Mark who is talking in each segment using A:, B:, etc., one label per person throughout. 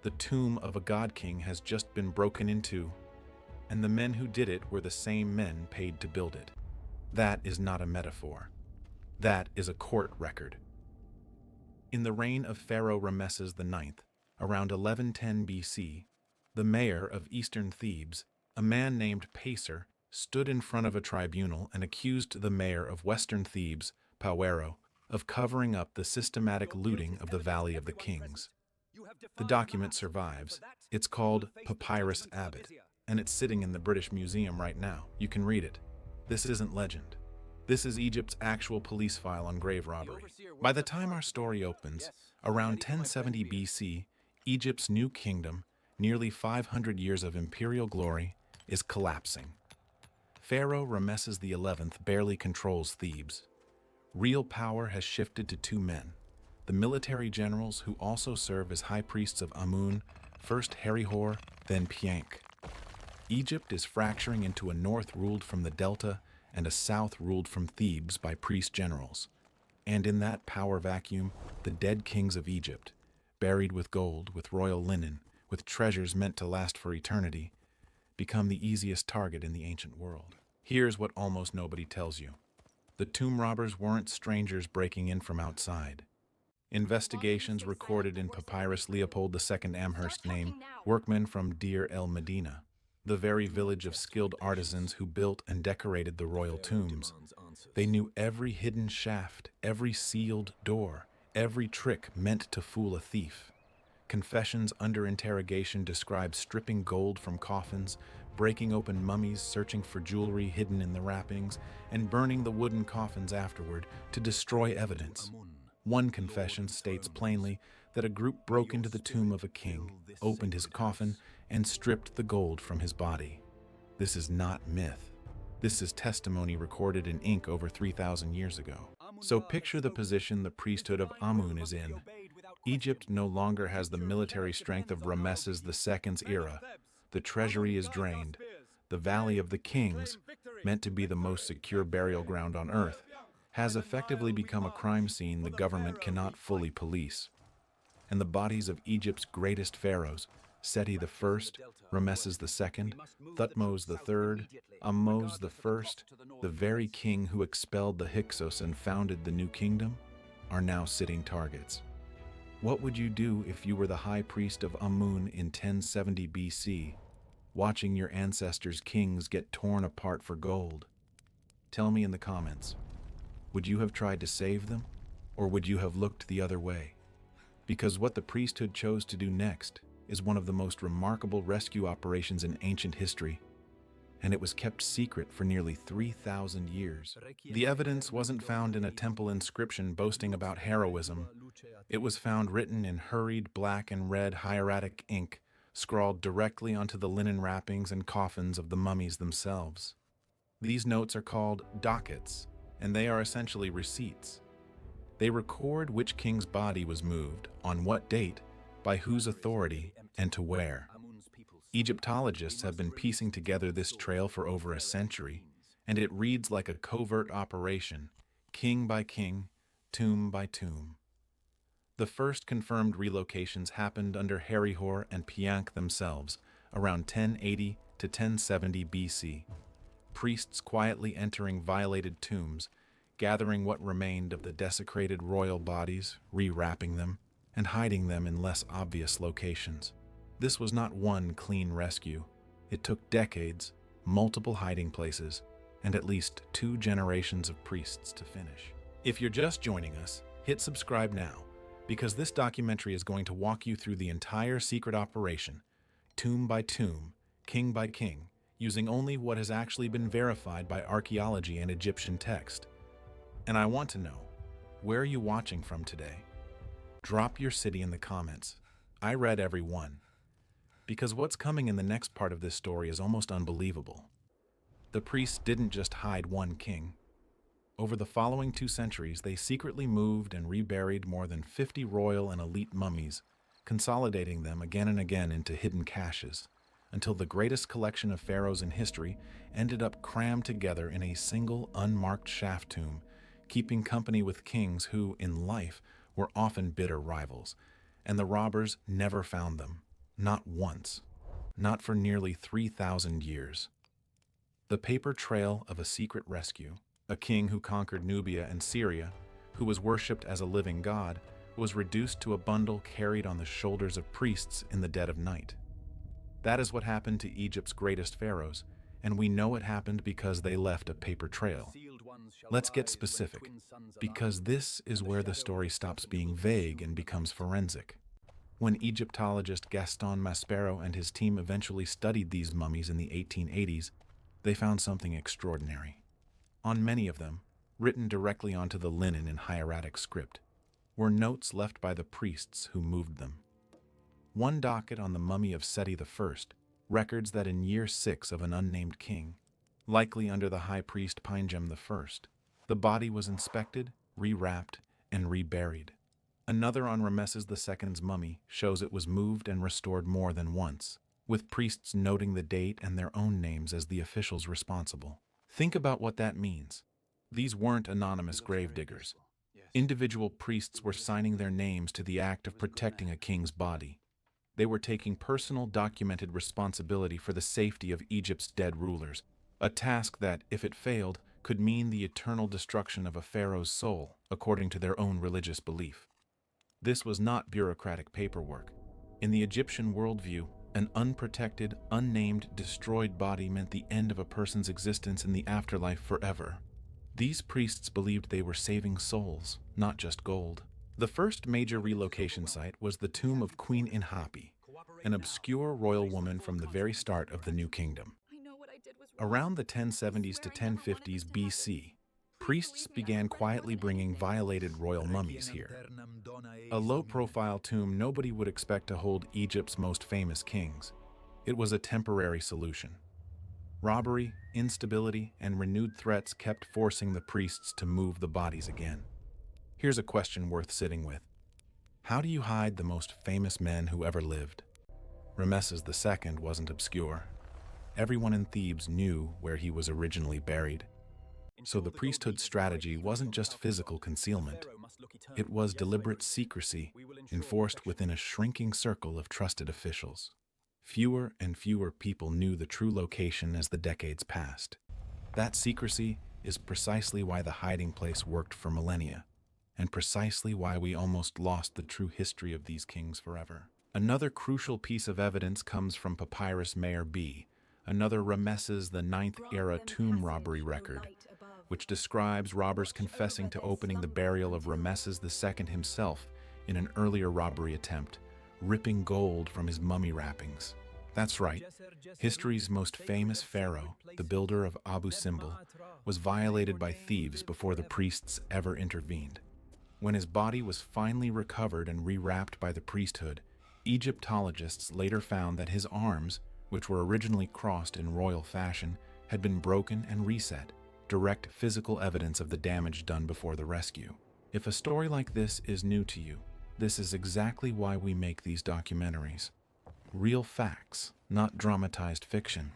A: The tomb of a god king has just been broken into, and the men who did it were the same men paid to build it. That is not a metaphor. That is a court record. In the reign of Pharaoh Ramesses IX, around 1110 BC, the mayor of eastern Thebes, a man named Pacer, stood in front of a tribunal and accused the mayor of western Thebes, Papyrus, of covering up the systematic looting of the Valley of the Kings. The document survives. It's called Papyrus Abbott, and it's sitting in the British Museum right now. You can read it. This isn't legend. This is Egypt's actual police file on grave robbery. By the time our story opens, around 1070 BC, Egypt's new kingdom, nearly 500 years of imperial glory, is collapsing. Pharaoh Ramesses XI barely controls Thebes. Real power has shifted to two men, the military generals who also serve as High Priests of Amun, first Herihor, then Piankh. Egypt is fracturing into a north ruled from the Delta and a south ruled from Thebes by priest generals. And in that power vacuum, the dead kings of Egypt, buried with gold, with royal linen, with treasures meant to last for eternity, become the easiest target in the ancient world. Here's what almost nobody tells you. The tomb robbers weren't strangers breaking in from outside. Investigations recorded in Papyrus Leopold II Amherst name workmen from Deir el-Medina, the very village of skilled artisans who built and decorated the royal tombs. They knew every hidden shaft, every sealed door, every trick meant to fool a thief. Confessions under interrogation describe stripping gold from coffins, breaking open mummies searching for jewelry hidden in the wrappings, and burning the wooden coffins afterward to destroy evidence. One confession states plainly that a group broke into the tomb of a king, opened his coffin, and stripped the gold from his body. This is not myth. This is testimony recorded in ink over 3,000 years ago. So picture the position the priesthood of Amun is in. Egypt no longer has the military strength of Ramesses II's era. The treasury is drained. The Valley of the Kings, meant to be the most secure burial ground on earth, has effectively become a crime scene the government cannot fully police. And the bodies of Egypt's greatest pharaohs, Seti I, Ramesses II, Thutmose III, Ahmose I, the very king who expelled the Hyksos and founded the new kingdom, are now sitting targets. What would you do if you were the high priest of Amun in 1070 BC, watching your ancestors' kings get torn apart for gold? Tell me in the comments. Would you have tried to save them, or would you have looked the other way? Because what the priesthood chose to do next is one of the most remarkable rescue operations in ancient history, and it was kept secret for nearly 3,000 years. The evidence wasn't found in a temple inscription boasting about heroism. It was found written in hurried black and red hieratic ink, scrawled directly onto the linen wrappings and coffins of the mummies themselves. These notes are called dockets, and they are essentially receipts. They record which king's body was moved, on what date, by whose authority, and to where. Egyptologists have been piecing together this trail for over a century, and it reads like a covert operation, king by king, tomb by tomb. The first confirmed relocations happened under Herihor and Piankh themselves, around 1080 to 1070 BC. Priests quietly entering violated tombs, gathering what remained of the desecrated royal bodies, rewrapping them, and hiding them in less obvious locations. This was not one clean rescue. It took decades, multiple hiding places, and at least 2 generations of priests to finish. If you're just joining us, hit subscribe now, because this documentary is going to walk you through the entire secret operation, tomb by tomb, king by king, using only what has actually been verified by archaeology and Egyptian text. And I want to know, where are you watching from today? Drop your city in the comments. I read every one. Because what's coming in the next part of this story is almost unbelievable. The priests didn't just hide one king. Over the following 2 centuries, they secretly moved and reburied more than 50 royal and elite mummies, consolidating them again and again into hidden caches, until the greatest collection of pharaohs in history ended up crammed together in a single unmarked shaft tomb, keeping company with kings who, in life, were often bitter rivals, and the robbers never found them. Not once. Not for nearly 3,000 years. The paper trail of a secret rescue, a king who conquered Nubia and Syria, who was worshipped as a living god, was reduced to a bundle carried on the shoulders of priests in the dead of night. That is what happened to Egypt's greatest pharaohs, and we know it happened because they left a paper trail. Let's get specific, because this is where the story stops being vague and becomes forensic. When Egyptologist Gaston Maspero and his team eventually studied these mummies in the 1880s, they found something extraordinary. On many of them, written directly onto the linen in hieratic script, were notes left by the priests who moved them. One docket on the mummy of Seti I records that in year 6 of an unnamed king, likely under the high priest Pinedjem I, the body was inspected, rewrapped, and reburied. Another on Ramesses II's mummy shows it was moved and restored more than once, with priests noting the date and their own names as the officials responsible. Think about what that means. These weren't anonymous gravediggers. Individual priests were signing their names to the act of protecting a king's body. They were taking personal, documented responsibility for the safety of Egypt's dead rulers, a task that, if it failed, could mean the eternal destruction of a pharaoh's soul, according to their own religious belief. This was not bureaucratic paperwork. In the Egyptian worldview, an unprotected, unnamed, destroyed body meant the end of a person's existence in the afterlife forever. These priests believed they were saving souls, not just gold. The first major relocation site was the tomb of Queen Inhapi, an obscure royal woman from the very start of the New Kingdom. Around the 1070s to 1050s BC, priests began quietly bringing violated royal mummies here. A low-profile tomb nobody would expect to hold Egypt's most famous kings. It was a temporary solution. Robbery, instability, and renewed threats kept forcing the priests to move the bodies again. Here's a question worth sitting with. How do you hide the most famous men who ever lived? Ramesses II wasn't obscure. Everyone in Thebes knew where he was originally buried. So the priesthood's strategy wasn't just physical concealment. It was deliberate secrecy enforced within a shrinking circle of trusted officials. Fewer and fewer people knew the true location as the decades passed. That secrecy is precisely why the hiding place worked for millennia, and precisely why we almost lost the true history of these kings forever. Another crucial piece of evidence comes from Papyrus Mayer B, another Ramesses IX era tomb robbery record, which describes robbers confessing to opening the burial of Ramesses II himself in an earlier robbery attempt, ripping gold from his mummy wrappings. That's right, history's most famous pharaoh, the builder of Abu Simbel, was violated by thieves before the priests ever intervened. When his body was finally recovered and rewrapped by the priesthood, Egyptologists later found that his arms, which were originally crossed in royal fashion, had been broken and reset, direct physical evidence of the damage done before the rescue. If a story like this is new to you, this is exactly why we make these documentaries. Real facts, not dramatized fiction.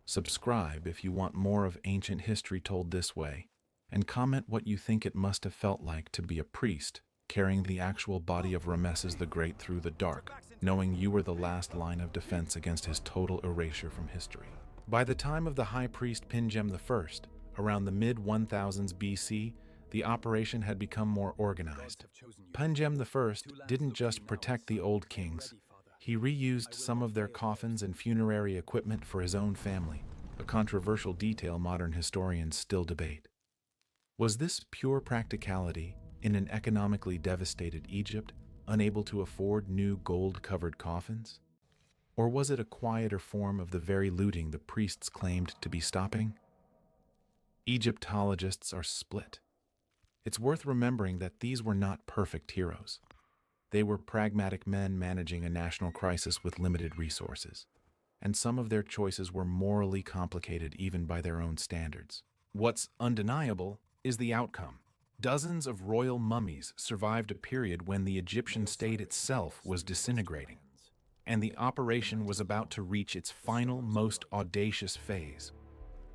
A: Subscribe if you want more of ancient history told this way, and comment what you think it must have felt like to be a priest, carrying the actual body of Ramesses the Great through the dark, knowing you were the last line of defense against his total erasure from history. By the time of the high priest Pinedjem I, around the mid-1000s BC, the operation had become more organized. Pinedjem I didn't just protect the old kings. He reused some of their coffins and funerary equipment for his own family, a controversial detail modern historians still debate. Was this pure practicality in an economically devastated Egypt, unable to afford new gold-covered coffins? Or was it a quieter form of the very looting the priests claimed to be stopping? Egyptologists are split. It's worth remembering that these were not perfect heroes. They were pragmatic men managing a national crisis with limited resources, and some of their choices were morally complicated even by their own standards. What's undeniable is the outcome. Dozens of royal mummies survived a period when the Egyptian state itself was disintegrating, and the operation was about to reach its final, most audacious phase,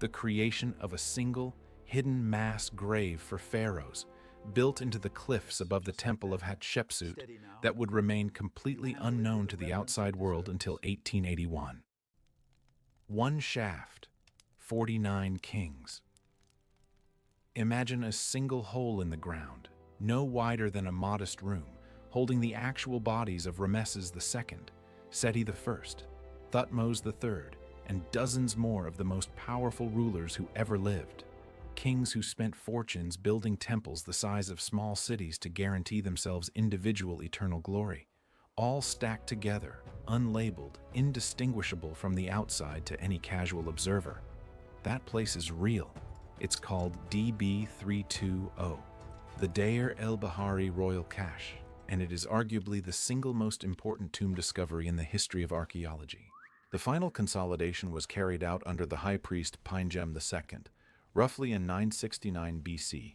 A: the creation of a single, hidden mass grave for pharaohs, built into the cliffs above the temple of Hatshepsut that would remain completely unknown to the outside world until 1881. One shaft, 49 kings. Imagine a single hole in the ground, no wider than a modest room, holding the actual bodies of Ramesses II, Seti I, Thutmose III, and dozens more of the most powerful rulers who ever lived. Kings who spent fortunes building temples the size of small cities to guarantee themselves individual eternal glory, all stacked together, unlabeled, indistinguishable from the outside to any casual observer. That place is real. It's called DB320, the Deir el-Bahari Royal Cache, and it is arguably the single most important tomb discovery in the history of archaeology. The final consolidation was carried out under the high priest Pinedjem II, roughly in 969 BC,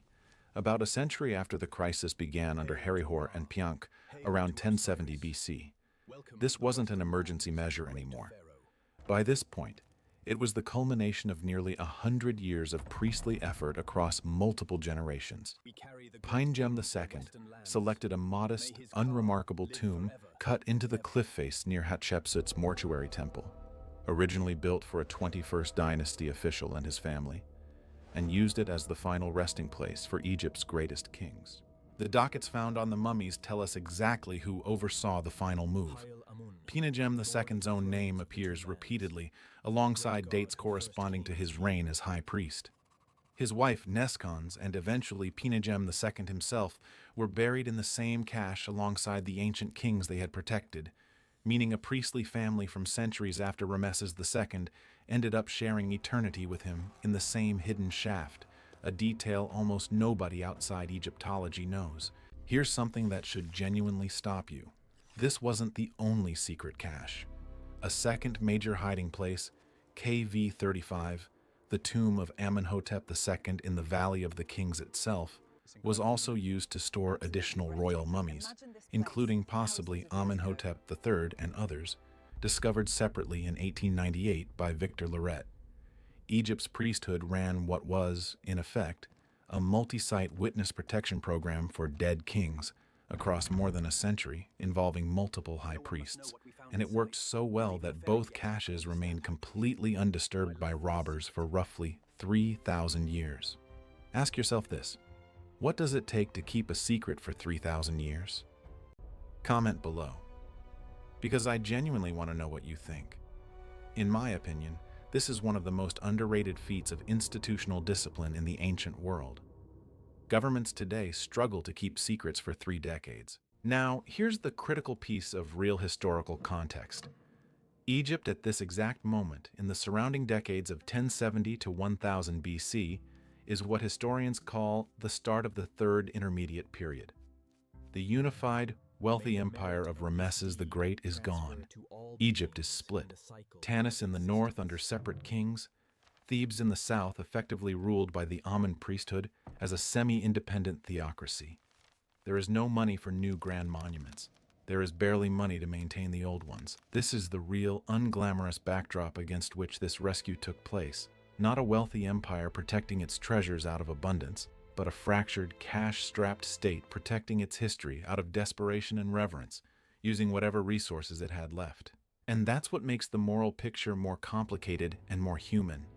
A: about a century after the crisis began under Herihor and Piankh around 1070 BC. This wasn't an emergency measure anymore. By this point, it was the culmination of nearly 100 years of priestly effort across multiple generations. Pinedjem II selected a modest, unremarkable tomb cut into the cliff face near Hatshepsut's mortuary temple, originally built for a 21st dynasty official and his family, and used it as the final resting place for Egypt's greatest kings. The dockets found on the mummies tell us exactly who oversaw the final move. Pinedjem II's own name appears repeatedly, alongside dates corresponding to his reign as high priest. His wife Neskhons and eventually Pinedjem II himself were buried in the same cache alongside the ancient kings they had protected, meaning a priestly family from centuries after Ramesses II ended up sharing eternity with him in the same hidden shaft, a detail almost nobody outside Egyptology knows. Here's something that should genuinely stop you. This wasn't the only secret cache. A second major hiding place, KV35, the tomb of Amenhotep II in the Valley of the Kings itself, was also used to store additional royal mummies, including possibly Amenhotep III and others, discovered separately in 1898 by Victor Loret. Egypt's priesthood ran what was, in effect, a multi-site witness protection program for dead kings across more than a century, involving multiple high priests, and it worked so well that both caches remained completely undisturbed by robbers for roughly 3,000 years. Ask yourself this: what does it take to keep a secret for 3,000 years? Comment below, because I genuinely want to know what you think. In my opinion, this is one of the most underrated feats of institutional discipline in the ancient world. Governments today struggle to keep secrets for 3 decades. Now, here's the critical piece of real historical context. Egypt at this exact moment, in the surrounding decades of 1070 to 1000 BC, is what historians call the start of the Third Intermediate Period. The unified, wealthy empire of Ramesses the Great is gone. Egypt is split. Tanis in the north under separate kings, Thebes in the south effectively ruled by the Amun priesthood as a semi-independent theocracy. There is no money for new grand monuments. There is barely money to maintain the old ones. This is the real, unglamorous backdrop against which this rescue took place. Not a wealthy empire protecting its treasures out of abundance, but a fractured, cash-strapped state protecting its history out of desperation and reverence, using whatever resources it had left. And that's what makes the moral picture more complicated and more human.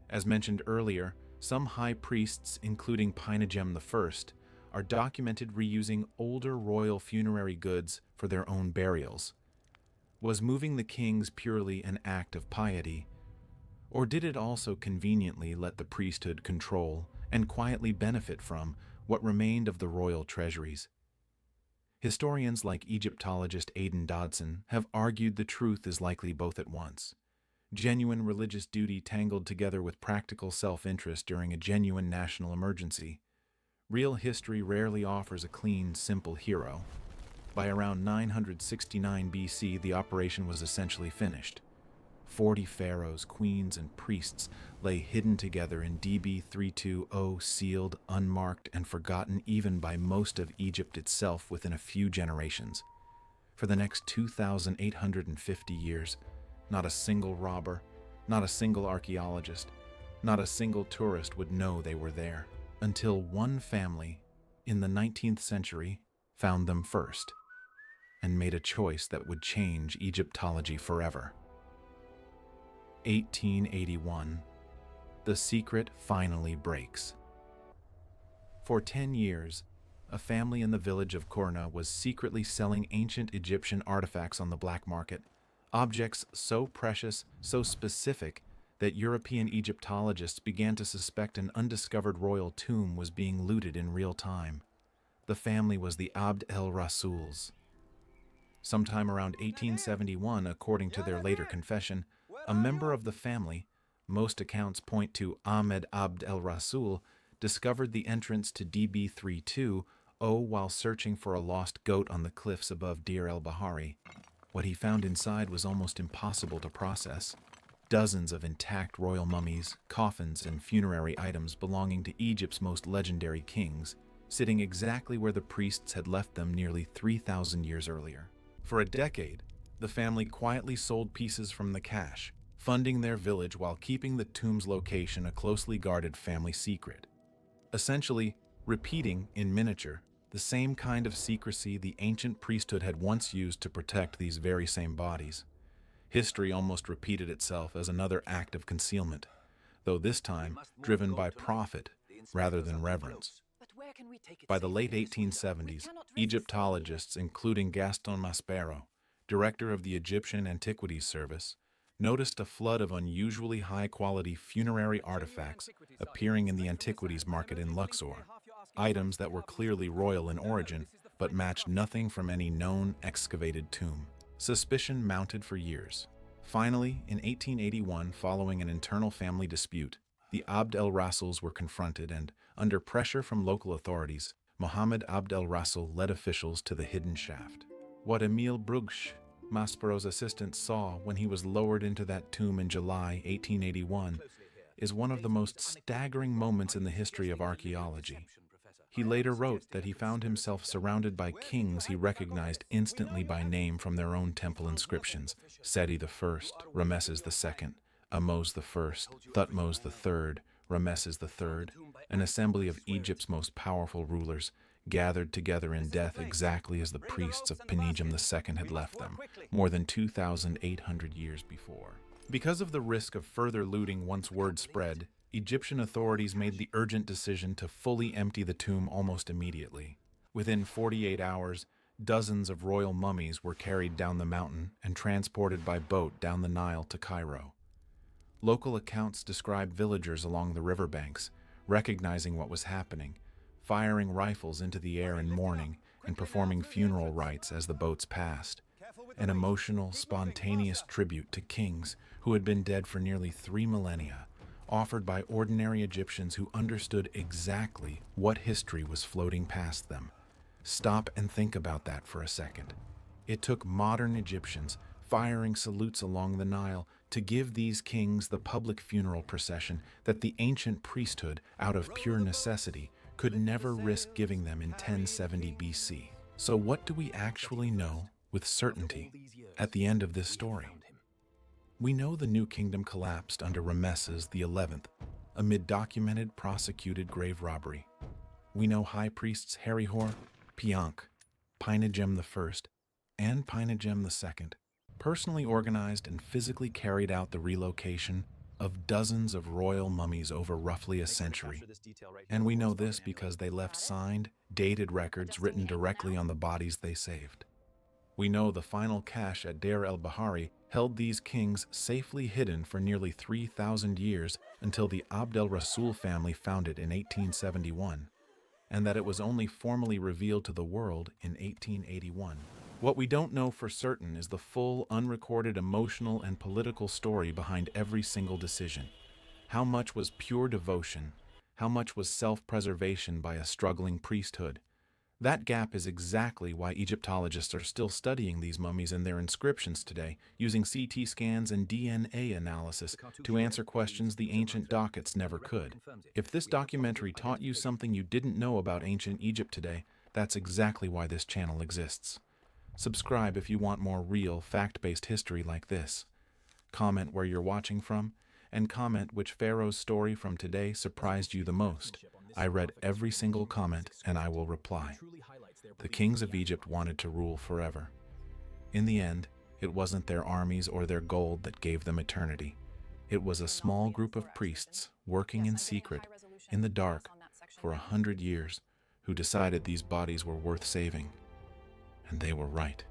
A: As mentioned earlier, some high priests, including Pinedjem I, are documented reusing older royal funerary goods for their own burials. Was moving the kings purely an act of piety, or did it also conveniently let the priesthood control and quietly benefit from what remained of the royal treasuries? Historians like Egyptologist Aidan Dodson have argued the truth is likely both at once. Genuine religious duty tangled together with practical self-interest during a genuine national emergency. Real history rarely offers a clean, simple hero. By around 969 BC, the operation was essentially finished. 40 pharaohs, queens, and priests lay hidden together in DB320, sealed, unmarked, and forgotten even by most of Egypt itself within a few generations. For the next 2,850 years, not a single robber, not a single archaeologist, not a single tourist would know they were there, until one family, in the 19th century, found them first and made a choice that would change Egyptology forever. 1881. The secret finally breaks. For 10 years, a family in the village of Kurna was secretly selling ancient Egyptian artifacts on the black market, objects so precious, so specific, that European Egyptologists began to suspect an undiscovered royal tomb was being looted in real time. The family was the Abd el-Rasuls. Sometime around 1871, according to their later confession, a member of the family, most accounts point to Ahmed Abd el-Rasul, discovered the entrance to DB32 while searching for a lost goat on the cliffs above Deir el-Bahari. What he found inside was almost impossible to process. Dozens of intact royal mummies, coffins, and funerary items belonging to Egypt's most legendary kings, sitting exactly where the priests had left them nearly 3,000 years earlier. For a decade, the family quietly sold pieces from the cache, funding their village while keeping the tomb's location a closely guarded family secret. Essentially, repeating, in miniature, the same kind of secrecy the ancient priesthood had once used to protect these very same bodies. History almost repeated itself as another act of concealment, though this time driven by profit rather than reverence. By the late 1870s, Egyptologists, including Gaston Maspero, director of the Egyptian Antiquities Service, noticed a flood of unusually high-quality funerary artifacts appearing in the antiquities market in Luxor, items that were clearly royal in origin but matched nothing from any known excavated tomb. Suspicion mounted for years. Finally, in 1881, following an internal family dispute, the Abd el-Rasuls were confronted and, under pressure from local authorities, Mohammed Abd el-Rasul led officials to the hidden shaft. What Emile Brugsch, Maspero's assistant, saw when he was lowered into that tomb in July 1881 is one of the most staggering moments in the history of archaeology. He later wrote that he found himself surrounded by kings he recognized instantly by name from their own temple inscriptions: Seti I, Ramesses II, Ahmose I, Thutmose III, Ramesses III, an assembly of Egypt's most powerful rulers, gathered together in death exactly as the priests of Pinedjem II had left them, more than 2,800 years before. Because of the risk of further looting once word spread, Egyptian authorities made the urgent decision to fully empty the tomb almost immediately. Within 48 hours, dozens of royal mummies were carried down the mountain and transported by boat down the Nile to Cairo. Local accounts describe villagers along the riverbanks, recognizing what was happening, firing rifles into the air in mourning and performing funeral rites as the boats passed. An emotional, spontaneous tribute to kings who had been dead for nearly 3 millennia, offered by ordinary Egyptians who understood exactly what history was floating past them. Stop and think about that for a second. It took modern Egyptians firing salutes along the Nile to give these kings the public funeral procession that the ancient priesthood, out of pure necessity, could never risk giving them in 1070 BC. So what do we actually know with certainty at the end of this story? We know the New Kingdom collapsed under Ramesses XI amid documented prosecuted grave robbery. We know High Priests Herihor, Piankh, Pinedjem I, and Pinedjem II personally organized and physically carried out the relocation of dozens of royal mummies over roughly a century. And we know this because they left signed, dated records written directly on the bodies they saved. We know the final cache at Deir el-Bahari held these kings safely hidden for nearly 3,000 years until the Abd el-Rasul family found it in 1871, and that it was only formally revealed to the world in 1881. What we don't know for certain is the full, unrecorded emotional and political story behind every single decision. How much was pure devotion? How much was self-preservation by a struggling priesthood? That gap is exactly why Egyptologists are still studying these mummies and their inscriptions today, using CT scans and DNA analysis to answer questions the ancient dockets never could. If this documentary taught you something you didn't know about ancient Egypt today, that's exactly why this channel exists. Subscribe if you want more real, fact-based history like this. Comment where you're watching from, and comment which pharaoh's story from today surprised you the most. I read every single comment, and I will reply. The kings of Egypt wanted to rule forever. In the end, it wasn't their armies or their gold that gave them eternity. It was a small group of priests working in secret, in the dark, for 100 years, who decided these bodies were worth saving. And they were right.